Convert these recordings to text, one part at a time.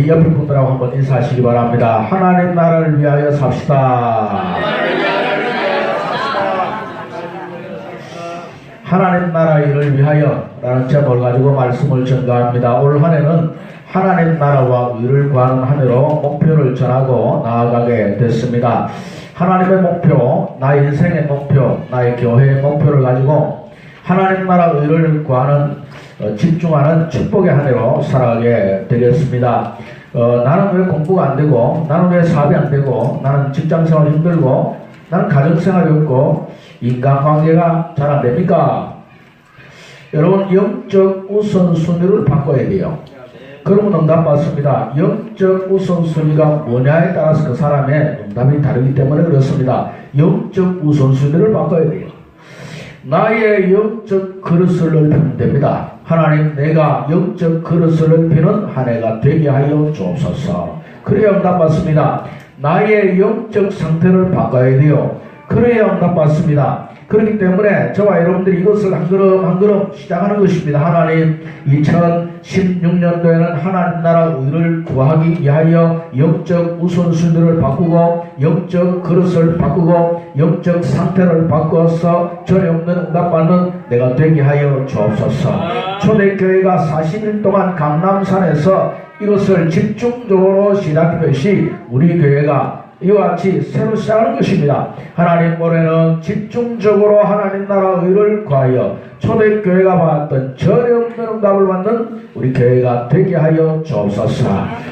우리 옆에 분들하고 한번 인사하시기 바랍니다. 하나님 나라를 위하여 삽시다. 하나님 나라 일을 위하여 라는 제목을 가지고 말씀을 전가합니다. 올 한 해는 하나님 나라와 의를 구하는 한 해로 목표를 전하고 나아가게 됐습니다. 하나님의 목표, 나의 인생의 목표, 나의 교회의 목표를 가지고 하나님 나라 의를 구하는 집중하는 축복의 한 해로 살아가게 되겠습니다. 나는 왜 공부가 안 되고, 나는 왜 사업이 안 되고, 나는 직장생활이 힘들고, 나는 가정생활이 없고, 인간관계가 잘 안 됩니까? 여러분, 영적 우선순위를 바꿔야 돼요. 그러면 응답 받습니다. 영적 우선순위가 뭐냐에 따라서 그 사람의 응답이 다르기 때문에 그렇습니다. 영적 우선순위를 바꿔야 돼요. 나의 영적 그릇을 넓히면 됩니다. 하나님, 내가 영적 그릇을 넓히는 한 해가 되게 하여 주옵소서. 그래야 응답 받습니다. 나의 영적 상태를 바꿔야 돼요. 그래야 응답 받습니다. 그렇기 때문에 저와 여러분들이 이것을 한 걸음 한 걸음 시작하는 것입니다. 하나님, 2016년도에는 하나님 나라 의를 구하기 위하여 영적 우선순위를 바꾸고 영적 그릇을 바꾸고 영적 상태를 바꿔서 전에 없는 응답받는 내가 되게 하여 주옵소서. 초대교회가 40일 동안 강남산에서 이것을 집중적으로 시작했듯이 우리 교회가 이와 같이 새로 시작하는 것입니다. 하나님, 올해는 집중적으로 하나님 나라 의를 구하여 초대교회가 받았던 전에 없는 응답을 받는 우리 교회가 되게 하여 주옵소서.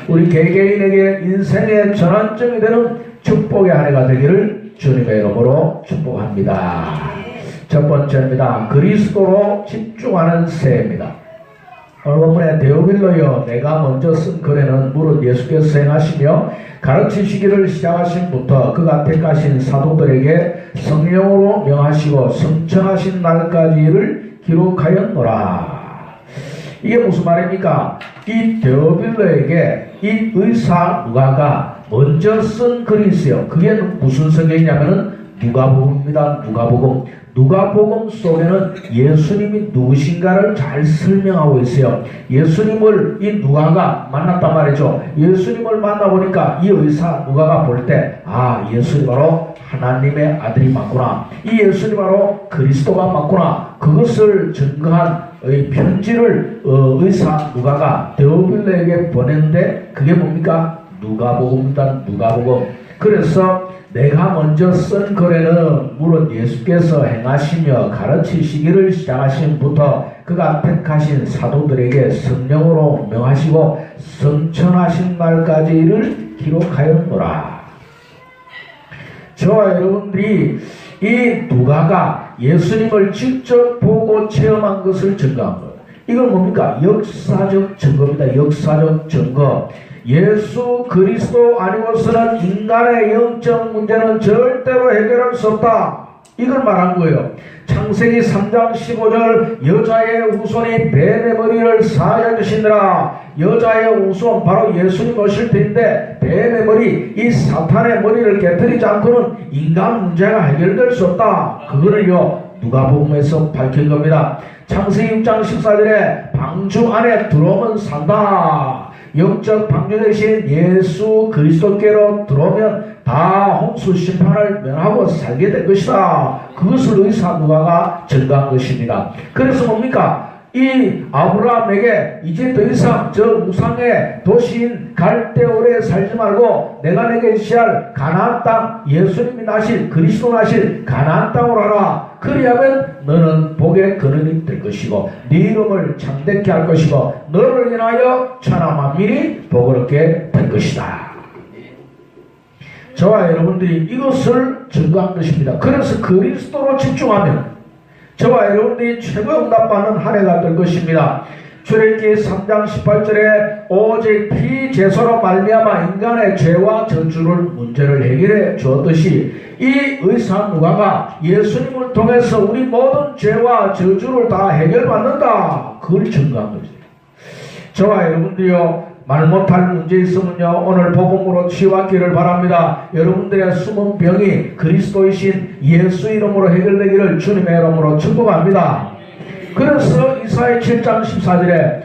우리 개개인에게 인생의 전환점이 되는 축복의 한 해가 되기를 주님의 이름으로 축복합니다. 첫 번째입니다. 그리스도로 집중하는 새해입니다. 오늘 본문에 데오빌로여 내가 먼저 쓴 글에는 무릇 예수께서 행하시며 가르치시기를 시작하신부터 그가 택하신 사도들에게 성령으로 명하시고 성천하신 날까지를 기록하였노라. 이게 무슨 말입니까? 이 데오빌로에게 이 의사 누가가 먼저 쓴 글이 있어요. 그게 무슨 성경이냐면은 누가복음입니다. 누가복음 속에는 예수님이 누구신가를 잘 설명하고 있어요. 예수님을 이 누가가 만났단 말이죠. 예수님을 만나보니까 이 의사 누가가 볼 때, 아, 예수님 바로 하나님의 아들이 맞구나. 이 예수님 바로 그리스도가 맞구나. 그것을 증거한 이 편지를 의사 누가가 데오빌로에게 보냈는데 그게 뭡니까? 누가복음입니다. 누가복음. 그래서 내가 먼저 쓴 글에는 무릇 예수께서 행하시며 가르치시기를 시작하신부터 그가 택하신 사도들에게 성령으로 명하시고 성천하신 날까지를 기록하였노라. 저와 여러분들이 이 누가가 예수님을 직접 보고 체험한 것을 증거한 거예요. 이건 뭡니까? 역사적 증거입니다. 역사적 증거. 예수 그리스도 아니고서는 인간의 영적 문제는 절대로 해결할 수 없다. 이걸 말한 거예요. 창세기 3장 15절 여자의 후손이 뱀의 머리를 사하여 주시느라. 여자의 후손 바로 예수님 오실 때인데 뱀의 머리, 이 사탄의 머리를 깨뜨리지 않고는 인간 문제가 해결될 수 없다. 그거를요 누가복음에서 밝힌 겁니다. 창세기 6장 14절에 방주 안에 들어오면 산다. 영적 방주 대신 예수 그리스도께로 들어오면 다 홍수 심판을 면하고 살게 될 것이다. 그것을 의사 누가가 증거한 것입니다. 그래서 뭡니까? 이 아브라함에게 이제 더 이상 저 우상의 도시인 갈대오르에 살지 말고 내가 내게 시할 가나안 땅, 예수님이 나실 그리스도 나실 가나안 땅으로 하라. 그리하면 너는 복의 근원이 될 것이고 네 이름을 창대케 할 것이고 너를 인하여 천하 만민이 복을 얻게 될 것이다. 저와 여러분들이 이것을 증거한 것입니다. 그래서 그리스도로 집중하면 저와 여러분들이 최고 응답받는 한 해가 될 것입니다. 출애굽기 3장 18절에 오직 피제사로 말미암아 인간의 죄와 저주를 문제를 해결해 주었듯이 이 의사 누가가 예수님을 통해서 우리 모든 죄와 저주를 다 해결받는다. 그걸 증거한 거죠. 저와 여러분들이요 말 못할 문제 있으면요 오늘 복음으로 치유받기를 바랍니다. 여러분들의 숨은 병이 그리스도이신 예수 이름으로 해결되기를 주님의 이름으로 축복합니다. 그래서 이사야 7장 14절에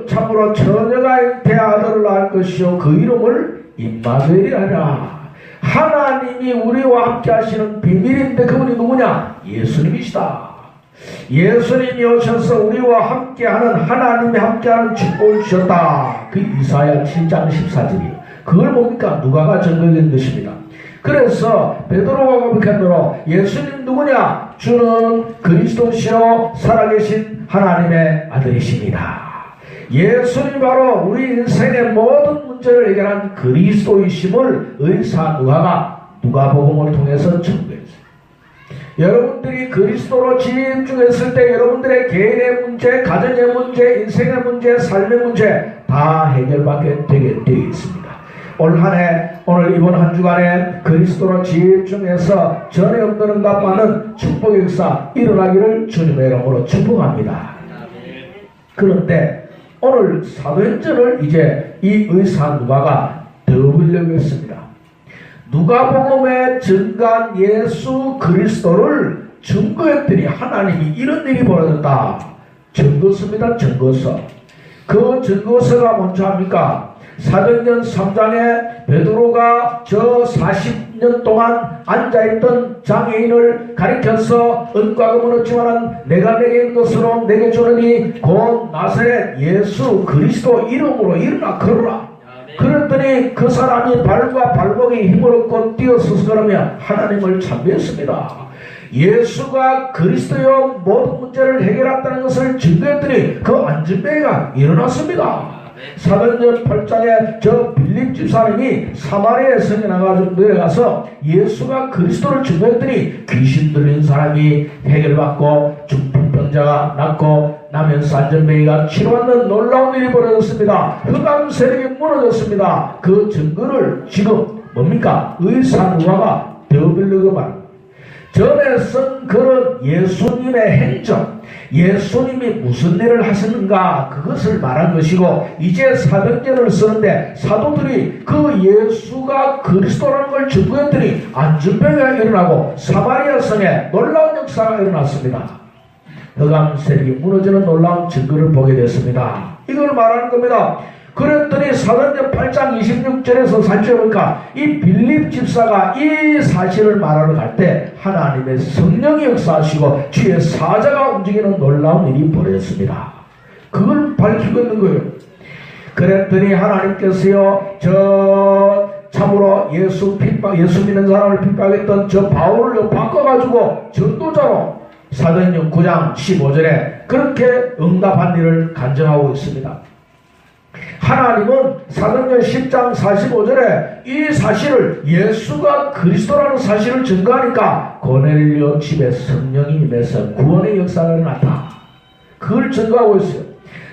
참으로 처녀가 잉태 아들을 낳을 것이요 그 이름을 임마누엘이라. 하나님이 우리와 함께 하시는 비밀인데 그분이 누구냐? 예수님이시다. 예수님이 오셔서 우리와 함께하는 하나님이 함께하는 축복을 주셨다. 그 이사야 7장 14절이에요. 그걸 뭡니까? 누가가 증거된 것입니다. 그래서 베드로가 고백한 예수님 누구냐? 주는 그리스도시요 살아계신 하나님의 아들이십니다. 예수님 바로 우리 인생의 모든 문제를 해결한 그리스도이심을 의사 누가복음을 통해서 증거했어요. 여러분들이 그리스도로 집중했을 때 여러분들의 개인의 문제, 가정의 문제, 인생의 문제, 삶의 문제 다 해결받게 되게 되어 있습니다. 오늘 이번 한 주간에 그리스도로 집중해서 전에 없는 응답하는 축복의 역사 일어나기를 주님의 이름으로 축복합니다. 그런데 오늘 사도행전을 이제 이 의사 누가가 더보려고 했습니다. 누가복음에 증거한 예수 그리스도를 증거했더니 하나님이 이런 일이 벌어졌다. 증거서입니다. 증거서. 그 증거서가 뭔지 합니까? 사도행전 3장에 베드로가 저 40년 동안 앉아있던 장애인을 가리켜서 은과 금은 없지만은 내가 내게 있는 것으로 내게 주느니 곧 나사렛 예수 그리스도 이름으로 일어나 걸어라. 그랬더니 그 사람이 발과 발목에 힘을 얻고 뛰어서서 그러면 하나님을 찬미했습니다. 예수가 그리스도의 모든 문제를 해결했다는 것을 증거했더니 그 안진뱅이가 일어났습니다. 사도행전 8장에 저 빌립 집사님이 사마리아 성에 나가서 내려가서 예수가 그리스도를 증거했더니 귀신 들린 사람이 해결받고 중풍병자가 낫고 나면서 안전뱅이가 치료받는 놀라운 일이 벌어졌습니다. 흑암 세력이 무너졌습니다. 그 증거를 지금 뭡니까? 의사 누가가 되어보려고 말합니다. 전에 쓴 글은 예수님의 행적, 예수님이 무슨 일을 하셨는가 그것을 말한 것이고 이제 사도행전을 쓰는데 사도들이 그 예수가 그리스도라는 걸 증거했더니 안전병이 일어나고 사마리아 성에 놀라운 역사가 일어났습니다. 흑암 세력이 무너지는 놀라운 증거를 보게 됐습니다. 이걸 말하는 겁니다. 그랬더니 사도행전 8장 26절에서 살펴보니까 이 빌립 집사가 이 사실을 말하러 갈 때 하나님의 성령이 역사하시고 주의 사자가 움직이는 놀라운 일이 벌어졌습니다. 그걸 밝히고 있는 거예요. 그랬더니 하나님께서요 참으로 예수 믿는 사람을 핍박했던 저 바울을 바꿔가지고 전도자로 사도행전 9장 15절에 그렇게 응답한 일을 간증하고 있습니다. 하나님은 사도행전 10장 45절에 이 사실을 예수가 그리스도라는 사실을 증거하니까 고넬료 집에 성령이 임해서 구원의 역사가 일어났다. 그걸 증거하고 있어요.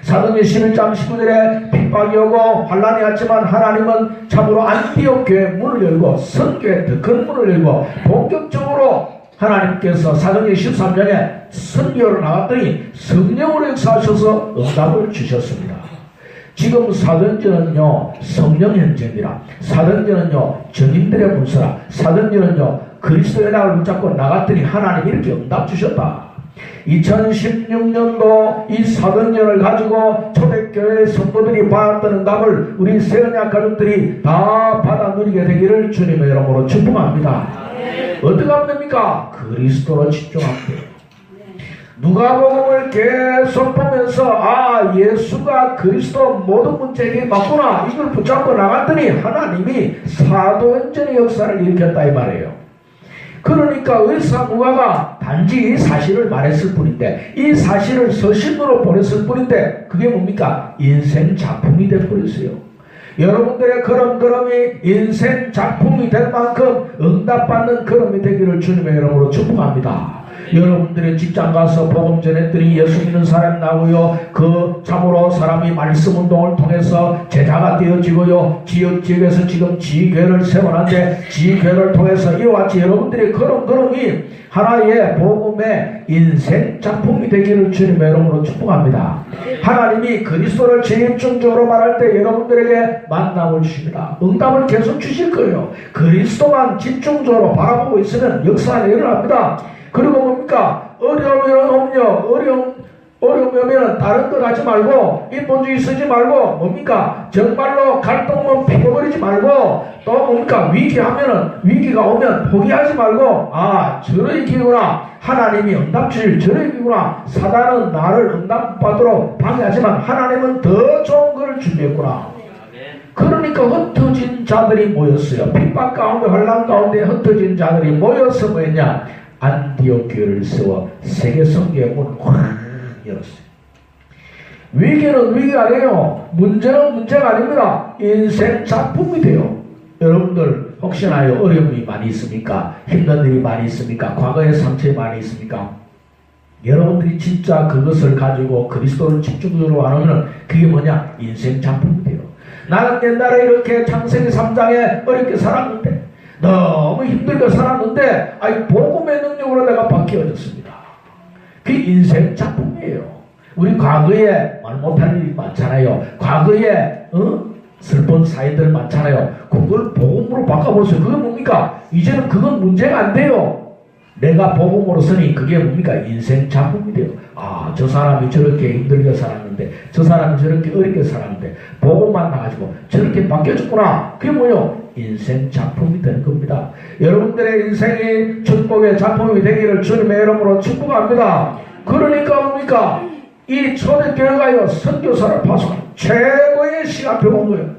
사도행전 11장 19절에 핍박이 오고 환란이 왔지만 하나님은 참으로 안디옥 교회 문을 열고 선교의 더 큰 문을 열고 본격적으로 하나님께서 사도행전 13장에 선교를 나갔더니 성령으로 역사하셔서 응답을 주셨습니다. 지금 사도행전은요 성령 현재입니다. 사도행전은요 증인들의 문서라. 사도행전은요 그리스도의 낙을 붙잡고 나갔더니 하나님이 이렇게 응답 주셨다. 2016년도 이 사도행전을 가지고 초대교회 성도들이 받았던 응답을 우리 새언약 가족들이 다 받아 누리게 되기를 주님의 이름으로 축복합니다. 어떻게 하면 됩니까? 그리스도로 집중하면 돼요. 누가복음을 계속 보면서 예수가 그리스도 모든 문제에 맞구나 이걸 붙잡고 나갔더니 하나님이 사도행전의 역사를 일으켰다 이 말이에요. 그러니까 의사 누가가 단지 이 사실을 말했을 뿐인데 이 사실을 서신으로 보냈을 뿐인데 그게 뭡니까? 인생 작품이 되어버렸어요. 여러분들의 걸음걸음이 인생 작품이 될 만큼 응답받는 걸음이 되기를 주님의 이름으로 축복합니다. 여러분들의 직장 가서 복음 전했더니 예수 믿는 사람 나오고요. 그 참으로 사람이 말씀 운동을 통해서 제자가 되어지고요. 지역에서 지금 지교회를 세워놨는데 지교회를 통해서 이와 같이 여러분들의 걸음걸음이 하나의 복음의 인생 작품이 되기를 주님의 이름으로 축복합니다. 하나님이 그리스도를 집중적으로 말할 때 여러분들에게 만남을 주십니다. 응답을 계속 주실 거예요. 그리스도만 집중적으로 바라보고 있으면 역사가 일어납니다. 그리고 뭡니까? 어려움이란 없냐? 어려움 어려움이 오면 다른 것 하지 말고 인본주의 쓰지 말고 뭡니까? 정말로 갈등만 피워버리지 말고 또 뭡니까? 위기하면은 위기가 오면 포기하지 말고 아 저의 기구나 하나님이 응답 주실 저의 기구나 사단은 나를 응답받도록 방해하지만 하나님은 더 좋은 걸 준비했구나. 그러니까 흩어진 자들이 모였어요. 핍박 가운데 환난 가운데 흩어진 자들이 모여서 뭐였냐? 안디옥 교회를 세워 세계 선교의 문을 확 열었어요. 위기는 위기가 아니에요. 문제는 문제가 아닙니다. 인생 작품이 돼요. 여러분들 혹시나 어려움이 많이 있습니까? 힘든 일이 많이 있습니까? 과거의 상처 많이 있습니까? 여러분들이 진짜 그것을 가지고 그리스도를 집중적으로 안 하면 그게 뭐냐? 인생 작품이 돼요. 나는 옛날에 이렇게 창세기 3장에 어렵게 살았는데 너무 힘들게 살았는데 복음의 능력으로 내가 바뀌어졌습니다. 그게 인생 작품이에요. 우리 과거에 말 못할 일이 많잖아요. 과거에 슬픈 사이들 많잖아요. 그걸 복음으로 바꿔보세요. 그게 뭡니까? 이제는 그건 문제가 안 돼요. 내가 복음으로 쓰니 그게 뭡니까? 인생 작품이 돼요. 아, 저 사람이 저렇게 힘들게 살았는데 저 사람이 저렇게 어렵게 살았는데 복음만 나가지고 저렇게 바뀌어졌구나. 그게 뭐요? 인생 작품이 되는 겁니다. 여러분들의 인생이 축복의 작품이 되기를 주님의 이름으로 축복합니다. 그러니까 뭡니까? 이 초대교회가요 선교사를 파송한 최고의 시간표가 온 거예요.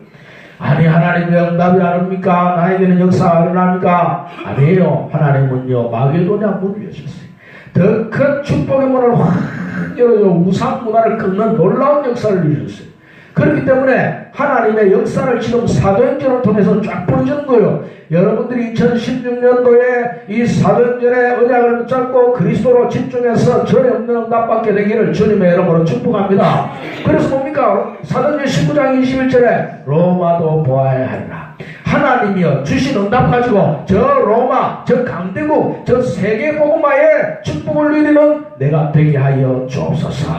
아니 하나님의 응답이 아닙니까? 나에게는 역사가 일어납니까? 아니에요. 하나님은요 마게도냐 문을 여셨어요. 더 큰 축복의 문을 확 열어서 우상 문화를 끊는 놀라운 역사를 이루셨어요. 그렇기 때문에 하나님의 역사를 지금 사도행전을 통해서 쫙 보여주는 거예요. 여러분들이 2016년도에 이 사도행전의 언약을 붙잡고 그리스도로 집중해서 전에 없는 응답받게 되기를 주님의 이름으로 축복합니다. 그래서 뭡니까? 사도행전 19장 21절에 로마도 보아야 하리라. 하나님이여 주신 응답 가지고 저 로마, 저 강대국, 저 세계복음화의 축복을 누리는 내가 되게 하여 주옵소서.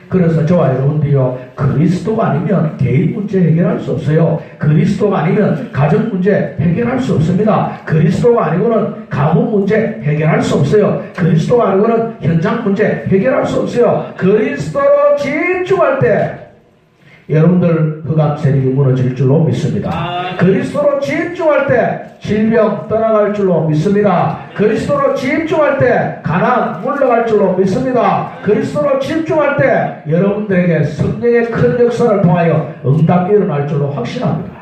그래서 저와 여러분들이요 그리스도가 아니면 개인 문제 해결할 수 없어요. 그리스도가 아니면 가정 문제 해결할 수 없습니다. 그리스도가 아니고는 가문 문제 해결할 수 없어요. 그리스도가 아니고는 현장 문제 해결할 수 없어요. 그리스도로 집중할 때 여러분들 흑암 세력이 무너질 줄로 믿습니다. 그리스도로 집중할 때 질병 떠나갈 줄로 믿습니다. 그리스도로 집중할 때 가난 물러갈 줄로 믿습니다. 그리스도로 집중할 때 여러분들에게 성령의 큰 역사를 통하여 응답이 일어날 줄로 확신합니다.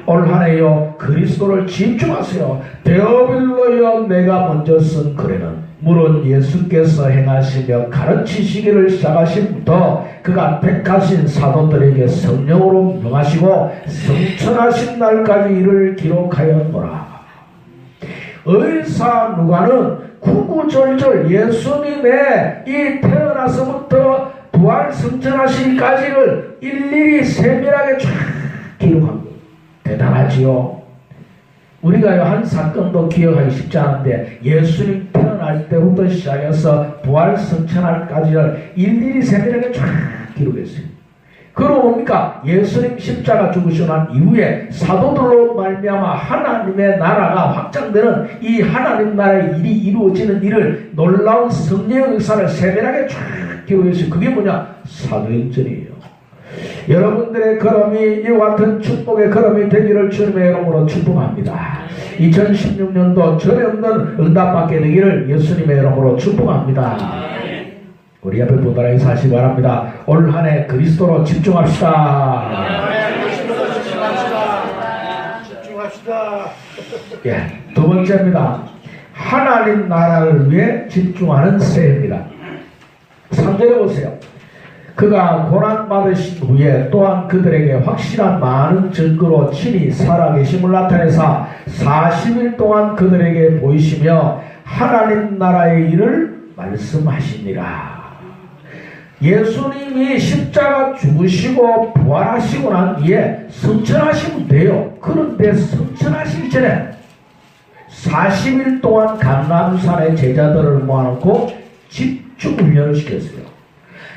올 한해요 그리스도를 집중하세요. 데오빌로여 내가 먼저 쓴 글에는 물은 예수께서 행하시며 가르치시기를 시작하신부터 그가 택하신 사도들에게 성령으로 명하시고 성천하신 날까지 이를 기록하였노라. 의사 누가는 구구절절 예수님의 이 태어나서부터 부활 성천하시기까지를 일일이 세밀하게 쫙 기록한 거예요. 대단하지요. 우리가 한 사건도 기억하기 쉽지 않은데 예수님 태어날 때부터 시작해서 부활 성천할까지를 일일이 세밀하게 쫙 기록했어요. 그러고 뭡니까? 예수님 십자가 죽으시고 난 이후에 사도들로 말미암아 하나님의 나라가 확장되는 이 하나님 나라의 일이 이루어지는 일을 놀라운 성령의 역사를 세밀하게 쫙 기록했어요. 그게 뭐냐? 사도행전이에요. 여러분들의 걸음이 이와 같은 축복의 걸음이 되기를 주님의 이름으로 축복합니다. 2016년도 전에 없는 응답받게 되기를 예수님의 이름으로 축복합니다. 우리 앞에 보다라이 사시 바랍니다. 올 한 해 그리스도로 집중합시다. 예, 두 번째입니다. 하나님 나라를 위해 집중하는 새해입니다. 3절에 보세요. 그가 고난받으신 후에 또한 그들에게 확실한 많은 증거로 친히 살아계심을 나타내사 40일 동안 그들에게 보이시며 하나님 나라의 일을 말씀하시니라. 예수님이 십자가 죽으시고 부활하시고 난 뒤에 성천하시면 돼요. 그런데 성천하시기 전에 40일 동안 감람산의 제자들을 모아놓고 집중 훈련을 시켰어요.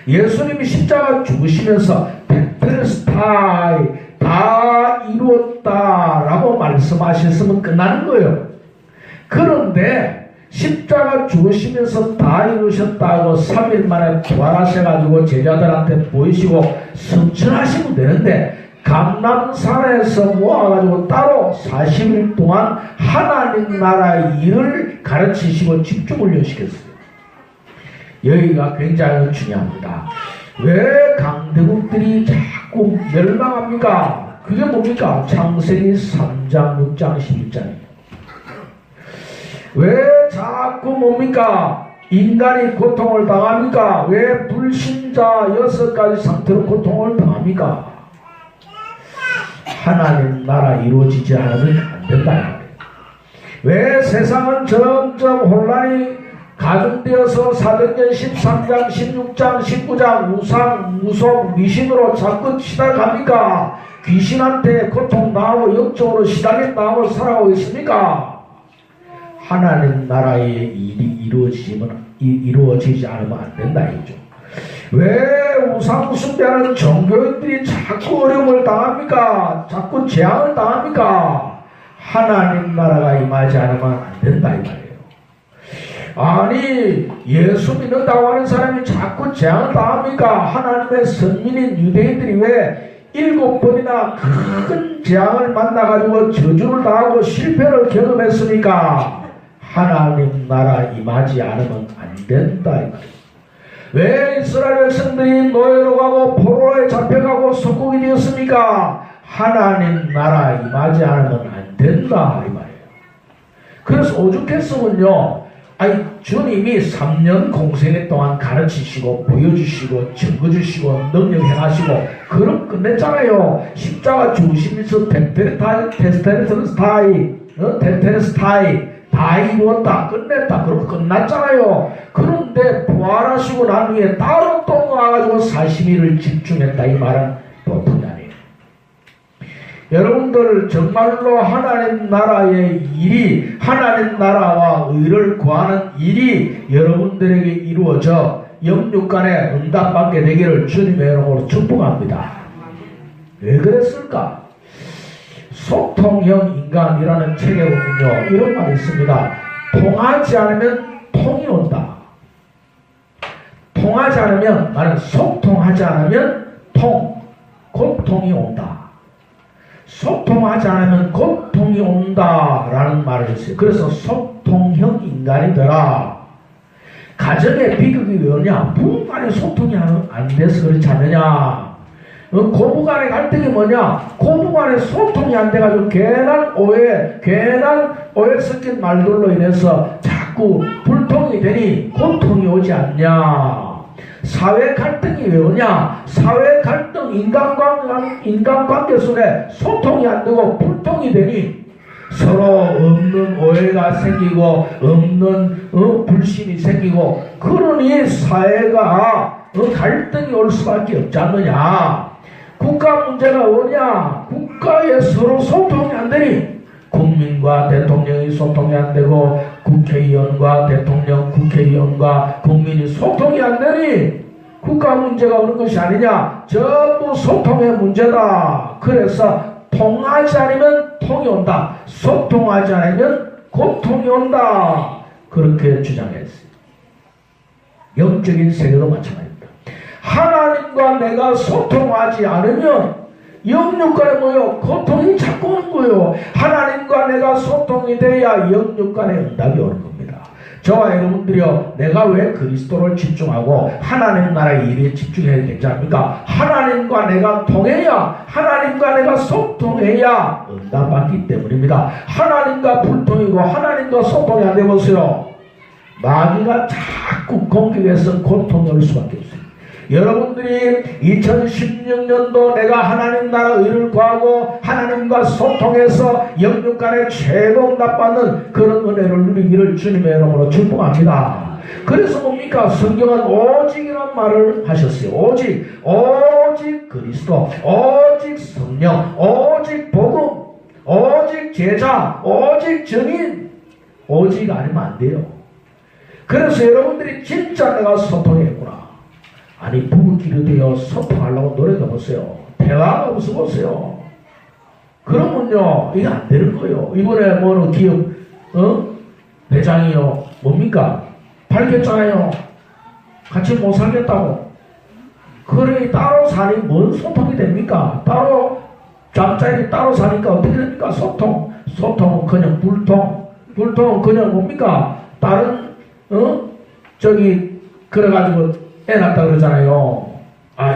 예수님이 십자가 죽으시면서 테텔스타이 다 이루었다라고 말씀하셨으면 끝나는 거예요. 그런데 십자가 죽으시면서 다 이루셨다고 3일 만에 부활하셔가지고 제자들한테 보이시고 성천하시면 되는데 감람산에서 모아가지고 따로 40일 동안 하나님 나라의 일을 가르치시고 집중을 시켰어요. 여기가 굉장히 중요합니다. 왜 강대국들이 자꾸 멸망합니까? 그게 뭡니까? 창세기 3장, 6장, 11장이에요. 왜 자꾸 뭡니까? 인간이 고통을 당합니까? 왜 불신자 6가지 상태로 고통을 당합니까? 하나님 나라 이루어지지 않으면 안 된다. 왜 세상은 점점 혼란이 가중되어서 사도행전 13장, 16장, 19장 우상, 무속, 미신으로 자꾸 시달갑니까? 귀신한테 고통당하고 영적으로 시달린다고 살아가고 있습니까? 하나님 나라의 일이 이루어지지 않으면 안 된다 이죠. 왜 우상 숭배하는 종교인들이 자꾸 어려움을 당합니까? 자꾸 재앙을 당합니까? 하나님 나라가 임하지 않으면 안 된다 이 말이에요. 아니 예수 믿는다고 하는 사람이 자꾸 재앙을 당합니까? 하나님의 선민인 유대인들이 왜 7번이나 큰 재앙을 만나가지고 저주를 당하고 실패를 경험했습니까? 하나님 나라 임하지 않으면 안 된다 이 말이에요. 왜 이스라엘 백성들이 노예로 가고 포로에 잡혀가고 속국이 되었습니까? 하나님 나라 임하지 않으면 안 된다 이 말이에요. 그래서 오죽했으면요, 아니 주님이 3년 공생애 동안 가르치시고 보여주시고 증거주시고 능력 행하시고 그럼 끝냈잖아요. 십자가 죽으시면서 테텔레스타이 다 이루었다 끝냈다 그러고 끝났잖아요. 그런데 부활하시고 난 후에 따로 또 와가지고 40일을 집중했다 이 말은 보통이 아니에요. 여러분들 정말로 하나님 나라의 일이, 하나님 나라와 의를 구하는 일이 여러분들에게 이루어져 영육간에 응답받게 되기를 주님의 이름으로 축복합니다. 왜 그랬을까? 소통형 인간이라는 책에 보면요 이런 말이 있습니다. 통하지 않으면 통이 온다. 통하지 않으면, 말은 소통하지 않으면 고통이 온다. 소통하지 않으면 고통이 온다라는 말을 했어요. 그래서 소통형 인간이 되라. 가정의 비극이 왜 오냐? 부부간에 소통이 안 돼서 그렇지 않느냐? 고부간의 갈등이 뭐냐? 고부간에 소통이 안 돼가지고 괜한 오해 섞인 말들로 인해서 자꾸 불통이 되니 고통이 오지 않냐? 사회 갈등이 왜 오냐? 사회 갈등, 인간관계 속에 소통이 안 되고 불통이 되니 서로 없는 오해가 생기고 없는 불신이 생기고 그러니 사회가 갈등이 올 수밖에 없지 않느냐? 국가 문제가 뭐냐? 국가에 서로 소통이 안 되니 국민과 대통령이 소통이 안 되고 국회의원과 대통령, 국회의원과 국민이 소통이 안 되니 국가 문제가 오는 것이 아니냐? 전부 소통의 문제다. 그래서 통하지 않으면 통이 온다. 소통하지 않으면 고통이 온다. 그렇게 주장했어요. 영적인 세계도 마찬가지입니다. 하나님과 내가 소통하지 않으면 영육간에 뭐요? 고통이 자꾸 오는 거예요. 하나님과 내가 소통이 돼야 영육간에 응답이 오는 겁니다. 저와 여러분들이요, 내가 왜 그리스도를 집중하고 하나님 나라의 일에 집중해야 되지 않습니까? 하나님과 내가 통해야, 하나님과 내가 소통해야 응답받기 때문입니다. 하나님과 불통이고 하나님과 소통이 안 되보세요. 마귀가 자꾸 공격해서 고통이 올 수밖에 없어요. 여러분들이 2016년도 내가 하나님 나라 의를 구하고 하나님과 소통해서 영육간에 최고 응답받는 그런 은혜를 누리기를 주님의 이름으로 축복합니다. 그래서 뭡니까? 성경은 오직이란 말을 하셨어요. 오직 그리스도, 오직 성령, 오직 복음, 오직 제자, 오직 증인. 오직 아니면 안 돼요. 그래서 여러분들이 진짜 내가 소통했구나. 아니 부부끼리 되어 소통하려고 노력해보세요. 대화가 없어보세요. 그러면요 이게 안 되는 거예요. 이번에 뭐는 기업 대장이요. 뭡니까? 밝혔잖아요. 같이 못 살겠다고. 그러니 따로 사니 뭔 소통이 됩니까? 따로 잠자리 따로 사니까 어떻게 됩니까? 소통은 그냥 불통은 그냥 뭡니까? 다른 그래가지고 애 낳았다 그러잖아요.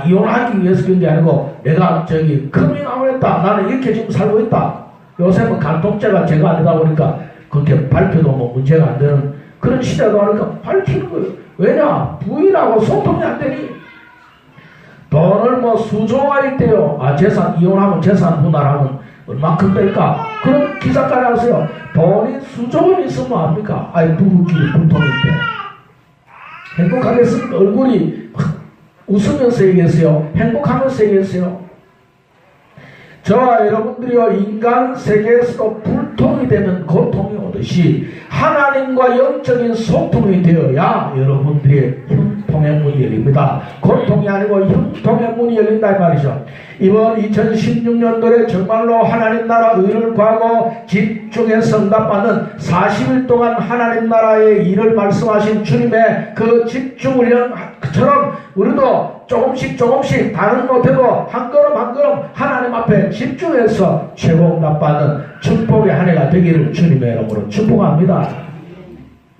이혼하기 위해서 그런 게 아니고 내가 커밍아웃 했다. 나는 이렇게 지금 살고 있다. 요새는 간통죄가 죄가 아니다 보니까 그렇게 밝혀도 뭐 문제가 안 되는 그런 시대가 하니까 밝히는 거예요. 왜냐? 부인하고 소통이 안 되니. 돈을 뭐 수조가 있대요. 재산, 이혼하면 재산 분할하면 얼마큼 될까? 그런 기사까지 하세요. 돈이 수조원 있으면 뭐합니까? 부부끼리 불통인데. 행복하겠습니까? 얼굴이 웃으면서 얘기했어요. 행복하면서 얘기했어요. 저와 여러분들이요, 인간 세계에서도 불통이 되는 고통이 오듯이 하나님과 영적인 소통이 되어야 여러분들의 형통의 문이 열립니다. 고통이 아니고 형통의 문이 열린다 이 말이죠. 이번 2016년도에 정말로 하나님 나라 의를 구하고 집중해서 응답받는 40일 동안 하나님 나라의 일을 말씀하신 주님의 그 집중 훈련처럼 우리도 조금씩 다른 못해도 한 걸음 하나님 앞에 집중해서 최고 응답받는 축복의 한 해가 되기를 주님의 이름으로 축복합니다.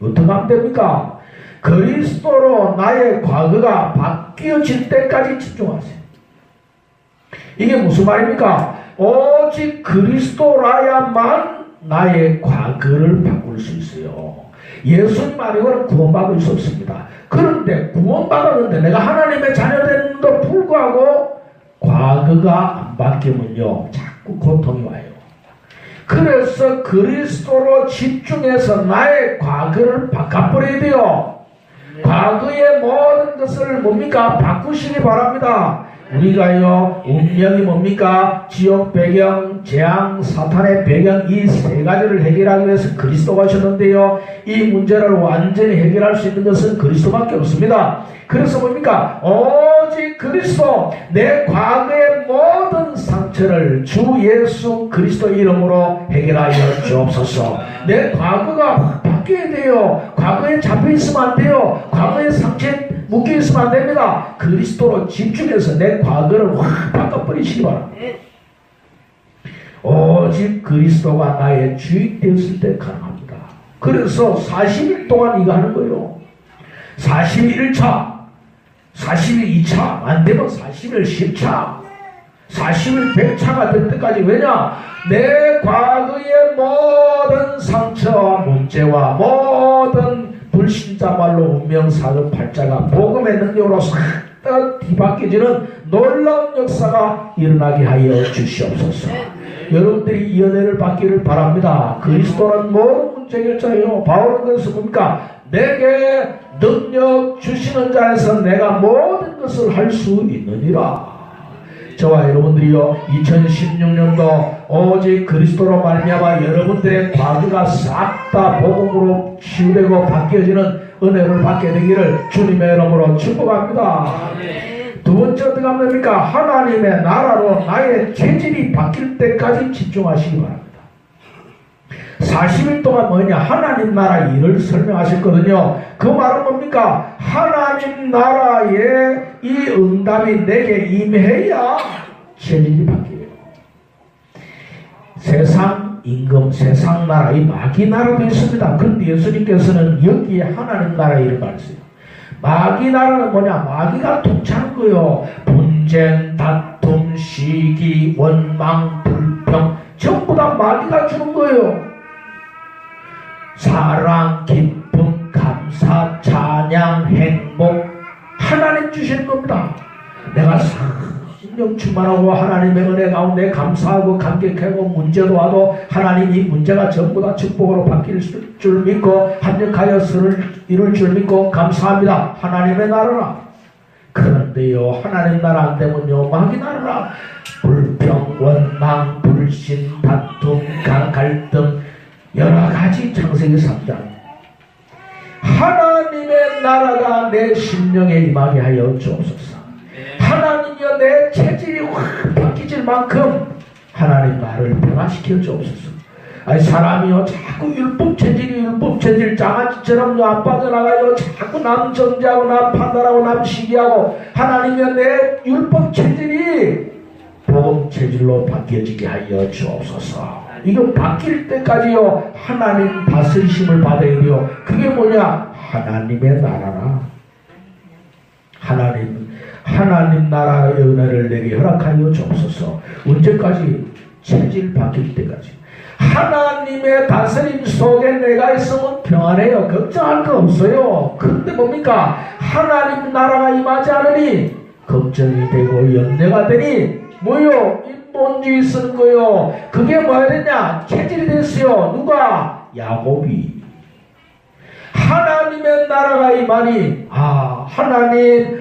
어떻게 하면 됩니까? 그리스도로 나의 과거가 바뀌어질 때까지 집중하세요. 이게 무슨 말입니까? 오직 그리스도라야만 나의 과거를 바꿀 수 있어요. 예수님 아니고는 구원받을 수 없습니다. 그런데 구원받았는데 내가 하나님의 자녀됨도 불구하고 과거가 안 바뀌면요 자꾸 고통이 와요. 그래서 그리스도로 집중해서 나의 과거를 바꿔버려야 돼요. 과거의 모든 것을 뭡니까? 바꾸시기 바랍니다. 우리가요 운명이 뭡니까? 지옥 배경, 재앙, 사탄의 배경 이 세 가지를 해결하기 위해서 그리스도가 오셨는데요 이 문제를 완전히 해결할 수 있는 것은 그리스도밖에 없습니다. 그래서 뭡니까? 오직 그리스도, 내 과거의 모든 상처를 주 예수 그리스도 이름으로 해결하여 주옵소서. 내 과거가 바뀌어야 돼요. 과거에 잡혀있으면 안 돼요. 과거의 상처에 묶여있으면 안 됩니다. 그리스도로 집중해서 내 과거를 확 바꿔버리시기 바랍니다. 오직 그리스도가 나의 주인 되었을 때 가능합니다. 그래서 40일 동안 이거 하는 거예요. 40일 1차, 40일 2차, 안 되면 40일 10차, 40일 100차가 될 때까지. 왜냐? 내 과거의 모든 상처와 문제와 모든 불신자 말로 운명 사금 팔자가 복음의 능력으로 싹 뒤바뀌어지는 놀라운 역사가 일어나게 하여 주시옵소서. 여러분들이 이 은혜를 받기를 바랍니다. 그리스도는 모든 문제 해결자예요. 바울은 그래서 뭡니까? 내게 능력 주시는 자에서 내가 모든 것을 할 수 있느니라. 저와 여러분들이요 2016년도 오직 그리스도로 말미암아 여러분들의 과거가 싹 다 복음으로 치유되고 바뀌어지는 은혜를 받게 되기를 주님의 이름으로 축복합니다. 두 번째 어떻게 하면 됩니까? 하나님의 나라로 나의 체질이 바뀔 때까지 집중하시기 바랍니다. 40일 동안 뭐냐? 하나님 나라 일을 설명하셨거든요. 그 말은 뭡니까? 하나님 나라의 이 응답이 내게 임해야 체질이 바뀌어요. 세상 임금, 세상 나라, 이 마귀 나라도 있습니다. 그런데 예수님께서는 여기에 하나님 나라 일을 말했어요. 마귀 나라는 뭐냐? 마귀가 통치하는 거예요. 분쟁, 다툼, 시기, 원망, 불평 전부 다 마귀가 주는 거예요. 사랑, 기쁨, 감사, 찬양, 행복 하나님 주시는 겁니다. 내가 신령 충만하고 하나님의 은혜 가운데 감사하고 감격하고 문제도 와도 하나님 이 문제가 전부 다 축복으로 바뀔 줄 믿고 합력하여 선을 이룰 줄 믿고 감사합니다. 하나님의 나라라. 그런데요 하나님 나라 안 되면요 마귀 나라라. 불평, 원망, 불신, 다툼, 갈등 여러가지 창세기 3장 하나님의 나라가 내 심령에 임하게 하여 주옵소서. 하나님이여 내 체질이 확 바뀌질 만큼 하나님 나를 변화시켜 주옵소서. 아니 사람이요 자꾸 율법 체질 장아찌처럼 안 빠져나가요. 자꾸 남 정죄하고 남 판단하고 남 시기하고 하나님의 내 율법 체질이 복음 체질로 바뀌어지게 하여 주옵소서. 이거 바뀔 때까지요 하나님 다스리심을 받아야 돼요. 그게 뭐냐? 하나님의 나라라. 하나님 나라의 은혜를 내게 허락하여 주옵소서. 언제까지? 체질 바뀔 때까지. 하나님의 다스림 속에 내가 있으면 평안해요. 걱정할 거 없어요. 그런데 뭡니까? 하나님 나라가 임하지 않으니 걱정이 되고 염려가 되니 뭐요? 인본주의 쓰는 거요. 그게 뭐야 되냐? 체질이 됐어요. 누가? 야곱이. 하나님의 나라가 임하니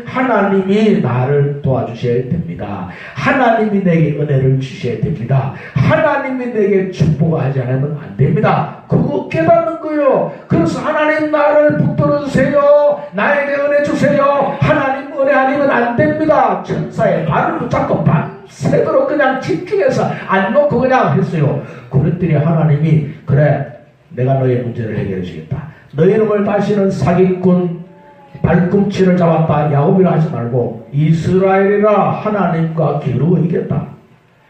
하나님이 나를 도와주셔야 됩니다. 하나님이 내게 은혜를 주셔야 됩니다. 하나님이 내게 축복하지 않으면 안 됩니다. 그거 깨닫는 거요. 그래서 하나님 나를 붙들어 주세요. 나에게 은혜 주세요. 하나님 은혜 아니면 안 됩니다. 천사의 발을 붙잡고 밤새도록 그냥 집중해서 안 놓고 그냥 했어요. 그랬더니 하나님이 그래 내가 너의 문제를 해결해 주겠다. 너희 놈을 다시는 사기꾼 발꿈치를 잡았다 야곱이라 하지 말고 이스라엘이라 하나님과 겨루어 이겼다.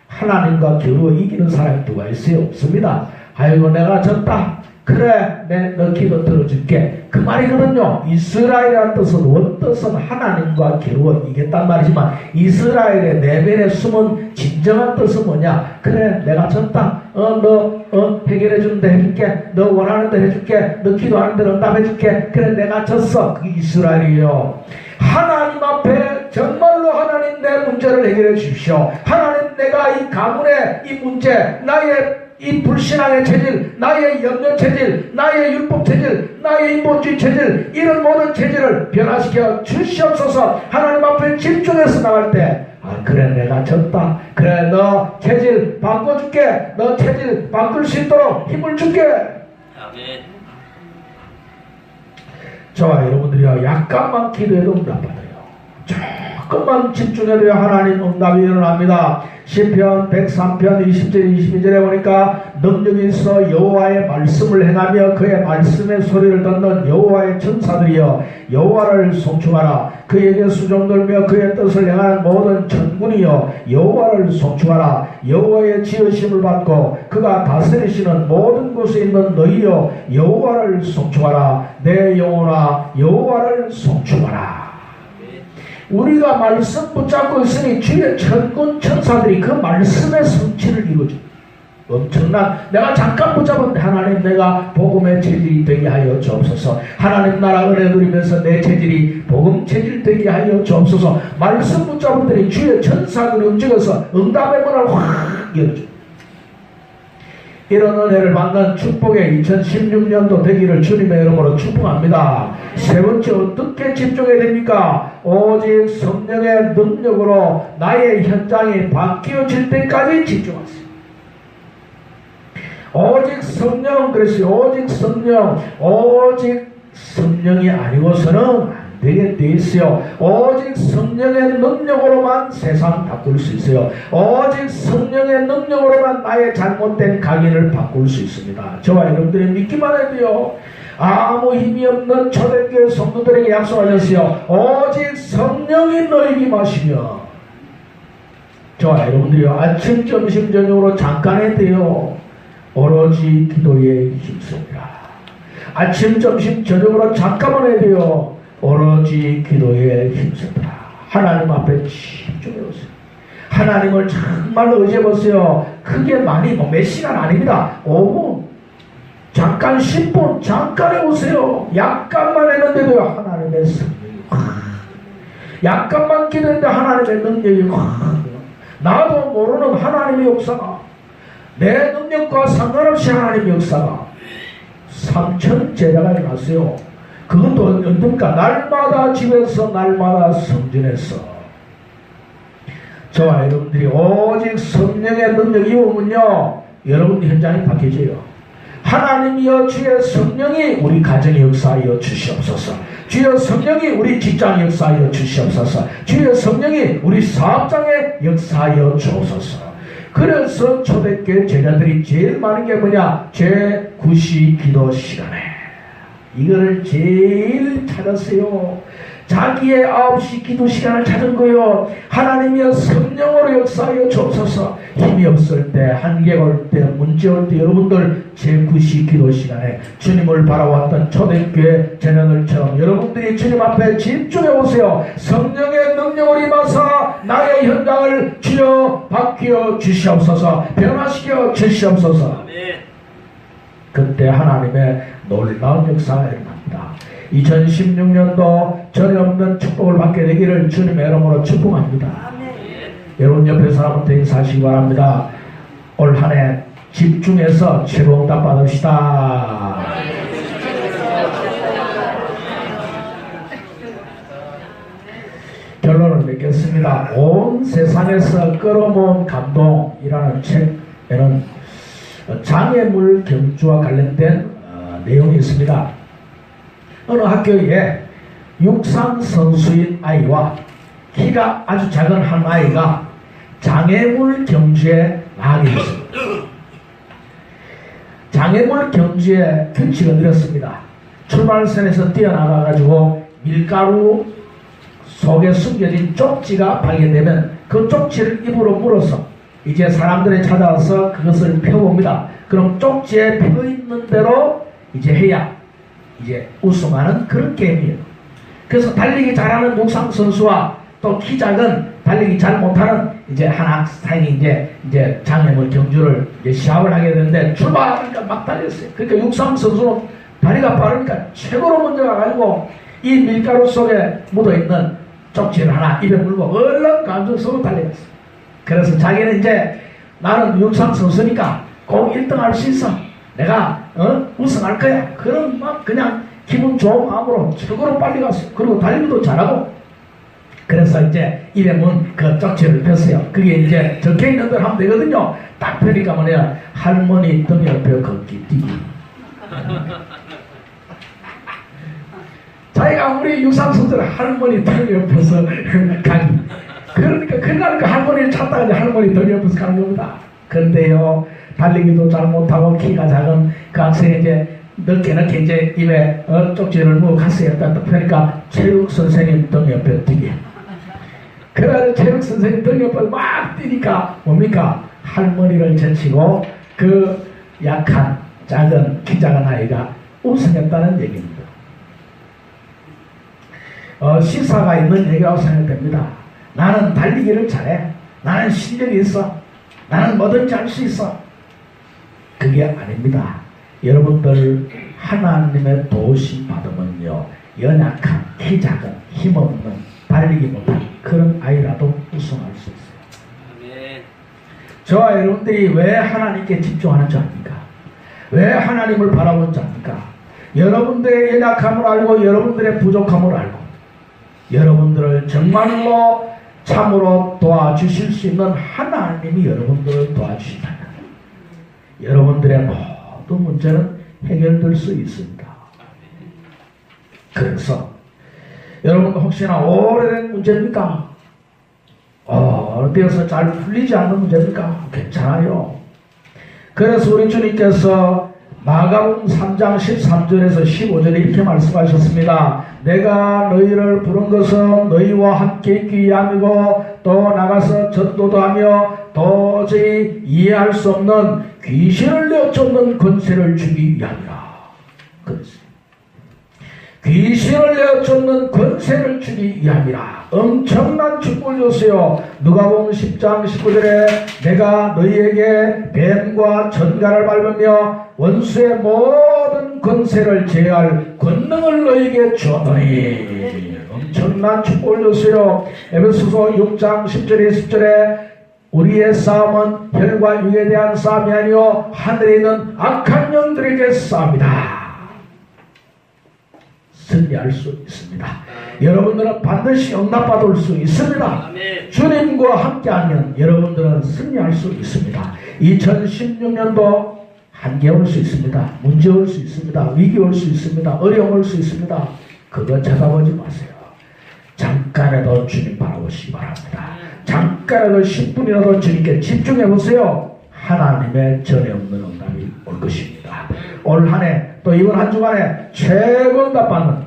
하나님과 겨루어 이기는 사람이 누가 있어요? 없습니다. 아이고 내가 졌다. 그래 너 기도 들어줄게. 그 말이거든요. 이스라엘이라는 뜻은 원뜻은 하나님과 겨루어 이겼단 말이지만 이스라엘의 내면에 숨은 진정한 뜻은 뭐냐? 그래 내가 졌다. 너 해결해 주는 데 해줄게. 너 원하는 데 해줄게. 너 기도하는 데 응답해 줄게. 그래 내가 졌어. 그게 이스라엘이에요. 하나님 앞에 정말로 하나님 내 문제를 해결해 주십시오. 하나님 내가 이 가문의 이 문제 나의 이 불신앙의 체질, 나의 염려 체질, 나의 율법 체질, 나의 인본주의 체질, 이런 모든 체질을 변화시켜 주시옵소서. 하나님 앞에 집중해서 나갈 때 그래 내가 졌다. 그래 너 체질 바꿔줄게. 너 체질 바꿀 수 있도록 힘을 줄게. 아멘. 저와 여러분들이요 약간만 기도해도 응답 받아요. 조금만 집중해도 하나님 응답이 일어납니다. 시편 103편 20절 22절에 보니까 능력이 있어 여호와의 말씀을 행하며 그의 말씀의 소리를 듣는 여호와의 천사들이여 여호와를 송축하라. 그에게 수종들며 그의 뜻을 행하는 모든 천군이여 여호와를 송축하라. 여호와의 지으심을 받고 그가 다스리시는 모든 곳에 있는 너희여 여호와를 송축하라. 내 영혼아 여호와를 송축하라. 우리가 말씀 붙잡고 있으니 주의 천군 천사들이 그 말씀의 성취를 이루어줘. 엄청난 내가 잠깐 붙잡았는데 하나님 내가 복음의 체질이 되게 하여 주옵소서. 하나님 나라 은혜 누리면서 내 체질이 복음 체질 되게 하여 주옵소서. 말씀 붙잡았더니 주의 천사들이 움직여서 응답의 문을 확 열어줘. 이런 은혜를 받는 축복의 2016년도 되기를 주님의 이름으로 축복합니다. 세 번째 어떻게 집중해야 됩니까? 오직 성령의 능력으로 나의 현장이 바뀌어질 때까지 집중하세요. 오직 성령 그랬어요. 오직 성령이 아니고서는 안 되게 돼 있어요. 오직 성령의 능력으로만 세상 바꿀 수 있어요. 오직 성령의 능력으로만 나의 잘못된 각인을 바꿀 수 있습니다. 저와 여러분들이 믿기만 해도 돼요. 아무 힘이 없는 초대교회 성도들에게 약속하셨어요. 오직 성령이 너에게 임하시며 저와 여러분들이요 아침 점심 저녁으로 잠깐 해도 돼요. 오로지 기도에 힘씁니다. 아침 점심 저녁으로 잠깐만 해도 돼요. 오로지 기도에 힘씁니다. 하나님 앞에 집중해보세요. 하나님을 정말로 의지해보세요. 크게 많이 몇 시간 아닙니다. 5분 잠깐 10분 잠깐 해보세요. 약간만 했는데도 하나님의 성령이 약간만 기도했는데 하나님의 능력이 나도 모르는 하나님의 역사가 내 능력과 상관없이 하나님의 역사가 3천 제자가 일어났어요. 그것도 언제입니까? 날마다 집에서 날마다 성전에서. 저와 여러분들이 오직 성령의 능력이 오면요 여러분 현장이 바뀌어져요. 하나님이여 주의 성령이 우리 가정의 역사하여 주시옵소서. 주의 성령이 우리 직장의 역사하여 주시옵소서. 주의 성령이 우리 사업장의 역사하여 주옵소서. 그래서 초대교회 제자들이 제일 많은 게 뭐냐? 제9시 기도 시간에 이거를 제일 찾았어요. 자기의 9시 기도 시간을 찾은 거요. 하나님이여 성령으로 역사하여 주옵소서. 힘이 없을 때, 한계가 올 때, 문제 올 때 여러분들 제9시 기도 시간에 주님을 바라왔던 초대교회 제자들처럼 여러분들이 주님 앞에 집중해 보세요. 성령의 능력을 임하사 나의 현장을 주여 바뀌어 주시옵소서. 변화시켜 주시옵소서. 그때 하나님의 놀라운 역사가 일어납니다. 2016년도 전에 없는 축복을 받게 되기를 주님의 이름으로 축복합니다. 여러분 옆에 사람한테 인사하시기 바랍니다. 올 한 해 집중해서 최고 응답 받읍시다. 결론을 맺겠습니다. 온 세상에서 끌어모은 감동이라는 책에는 장애물 경주와 관련된 내용이 있습니다. 어느 학교에 육상 선수인 아이와 키가 아주 작은 한 아이가 장애물 경주에 나가게 됐습니다. 장애물 경주의 규칙은 이렇습니다. 출발선에서 뛰어나가가지고 밀가루 속에 숨겨진 쪽지가 발견되면 그 쪽지를 입으로 물어서 이제 사람들이 찾아와서 그것을 펴봅니다. 그럼 쪽지에 펴있는 대로 이제 해야 이제 우승하는 그런 게임이에요. 그래서 달리기 잘하는 육상 선수와 또 키 작은 달리기 잘 못하는 이제 한 학생이 이제 장애물 경주를 이제 시합을 하게 되는데 출발하니까 막 달렸어요. 그러니까 육상 선수는 다리가 빠르니까 최고로 먼저 가가지고 이 밀가루 속에 묻어있는 쪽지를 하나 입에 물고 얼른 감정적으로 달려갔어요. 그래서 자기는 이제 나는 육상 선수니까 꼭 1등 할 수 있어. 내가 우승할 거야. 그런 막 그냥 기분 좋은 마음으로 최고로 빨리 갔어요. 그리고 달리기도 잘하고. 그래서 이제 입에 문 그 쪽지를 폈어요. 그게 이제 적혀있는 대로 하면 되거든요. 딱 펴니까 뭐냐, 할머니 등 옆에 걷기 뛰기. 자기가 아무리 육상 선수를 할머니 등 옆에서 가기. 그러니까 그날 그 할머니를 찾다가 이제 할머니 등 옆에서 가는 겁니다. 그런데요, 달리기도 잘 못하고 키가 작은 그 학생이 이제 늦게 이제 입에 쪽지를 물고 갔어요. 딱 펴니까 체육 선생님 등 옆에 뛰기. 그래서 체육 선생님 등 옆에 막 뛰니까 뭡니까? 할머니를 제치고 그 약한 작은 키 작은 아이가 우승했다는 얘기입니다. 시사가 있는 얘기라고 생각됩니다. 나는 달리기를 잘해. 나는 실력이 있어. 나는 뭐든지 할 수 있어. 그게 아닙니다. 여러분들 하나님의 도우심 받으면요, 연약한, 키 작은, 힘없는, 달리기 못한 그런 아이라도 우승할 수 있어요. 아멘. 저와 여러분들이 왜 하나님께 집중하는 줄 압니까? 왜 하나님을 바라보는 줄 압니까? 여러분들의 연약함을 알고 여러분들의 부족함을 알고 여러분들을 정말로 참으로 도와주실 수 있는 하나님이 여러분들을 도와주신다면 여러분들의 모든 문제는 해결될 수 있습니다. 그래서 여러분도 혹시나 오래된 문제입니까? 어디에서 잘 풀리지 않는 문제입니까? 괜찮아요. 그래서 우리 주님께서 마가복음 3장 13절에서 15절에 이렇게 말씀하셨습니다. 내가 너희를 부른 것은 너희와 함께 있기 위함이고 또 나가서 전도도 하며 도저히 이해할 수 없는 귀신을 내쫓는 권세를 주기 위함이라. 그랬어요. 귀신을 내쫓는 권세를 주기 위함이라. 엄청난 축복을 줬어요. 누가복음 10장 19절에 내가 너희에게 뱀과 전갈을 밟으며 원수의 모든 권세를 제할 권능을 너희에게 주었노니. 엄청난 축복을 줬어요. 에베소서 6장 10절에 10절에 우리의 싸움은 혈과 육에 대한 싸움이 아니요 하늘에 있는 악한 영들에게 싸움이다. 승리할 수 있습니다. 여러분들은 반드시 응답받을 수 있습니다. 아멘. 주님과 함께하면 여러분들은 승리할 수 있습니다. 2016년도 한계 올 수 있습니다. 문제 올 수 있습니다. 위기 올 수 있습니다. 어려움 올 수 있습니다. 그거 쳐다보지 마세요. 잠깐이라도 주님 바라보시기 바랍니다. 잠깐이라도 10분이라도 주님께 집중해 보세요. 하나님의 전에 없는 응답이 올 것입니다. 올 한 해 또 이번 한 주간에 최고 응답 받는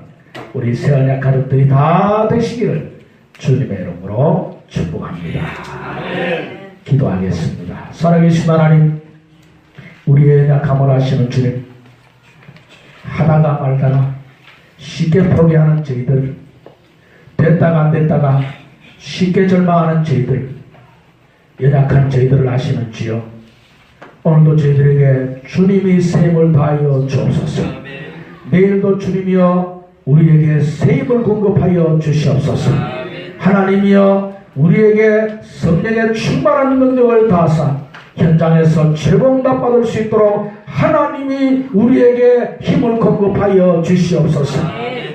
우리 새언약 가족들이 다 되시기를 주님의 이름으로 축복합니다. 기도하겠습니다. 살아계신 하나님, 우리의 약함을 아시는 주님, 하다가 말다가 쉽게 포기하는 저희들, 됐다가 안 됐다가 쉽게 절망하는 저희들, 연약한 저희들을 아시는 주여, 오늘도 저희들에게 주님이 새 힘을 다하여 주옵소서. 내일도 주님이여 우리에게 새 힘을 공급하여 주시옵소서. 하나님이여 우리에게 성령의 충만한 능력을 다하사 현장에서 최고 응답 받을 수 있도록 하나님이 우리에게 힘을 공급하여 주시옵소서.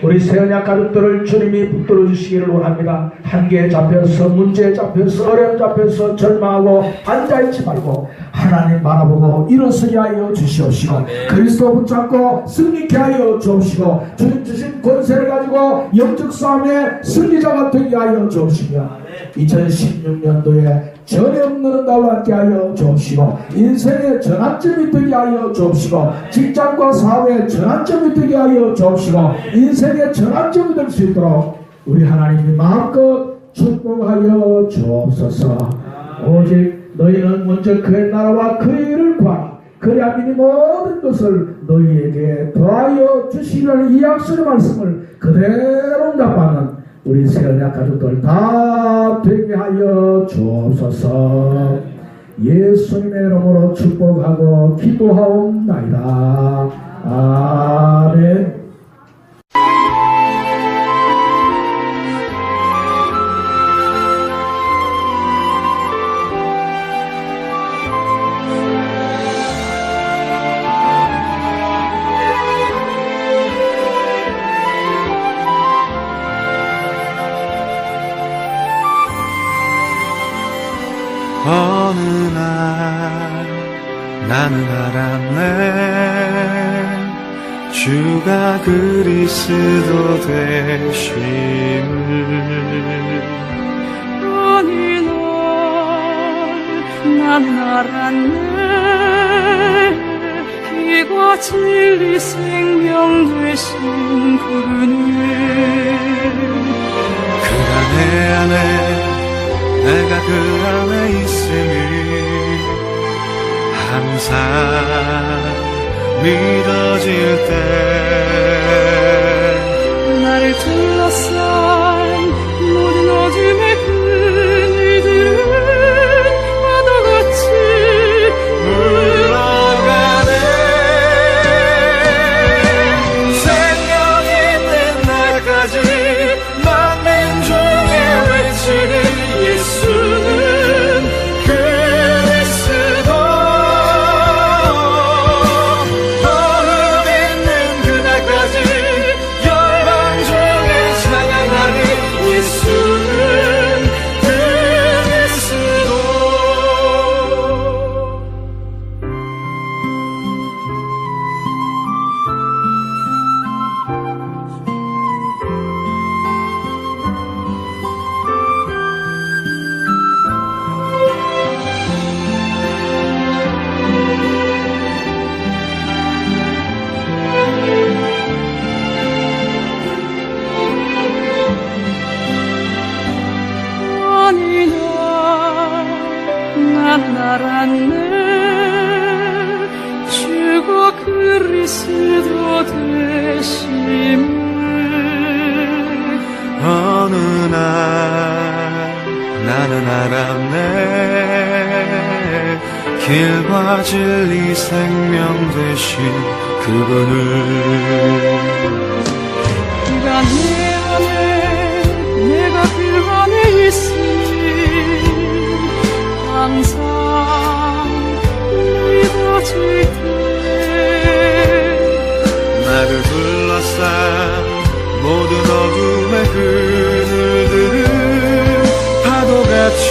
우리 새언약 가족들을 주님이 붙들어 주시기를 원합니다. 한계에 잡혀서, 문제에 잡혀서, 어려움 잡혀서 절망하고 앉아있지 말고 하나님 바라보고 일어서게 하여 주시옵시고, 그리스도 붙잡고 승리케 하여 주옵시고, 주님 주신 권세를 가지고 영적 싸움의 승리자가 되게 하여 주옵시며, 2016년도에 전에 없는 응답을 받게 하여 주옵시고, 인생의 전환점이 되게 하여 주옵시고, 직장과 사회의 전환점이 되게 하여 주옵시고, 인생의 전환점이 될 수 있도록 우리 하나님이 마음껏 축복하여 주옵소서. 오직 너희는 먼저 그의 나라와 그의 일을 구하라. 그리하면 이 모든 것을 너희에게 더하여 주시려는 이 약속의 말씀을 그대로 응답하는 우리 새언약 가족들 다 되게 하여 주옵소서. 예수님의 이름으로 축복하고 기도하옵나이다. 아멘. 어느 날 나는 알았네, 주가 그리스도 되심을. 어느 날 나는 알았네, 피가 진리 생명 되신 그분을. 그 안에 내가 그 안에 있음을 항상 믿어질 때, 나를 둘러싼 모든 어둠의 그늘들은 바다같이 물러가네. 생명 있는 날까지 만민 중에 외치는 예수는 그리스도. 어느 믿는 그날까지 열방 중에 찬양하는 예수는 그리스도. 어느 날 알았네, 주가 그리스도 되심을. 어느 날 나는 알았네, 길과 진리 생명 되신 그분을. 그가 내 안에 내가 그 안에 있으니 항상 믿어질 때, 나를 둘러싼 모든 어둠의 그늘들은 파도같이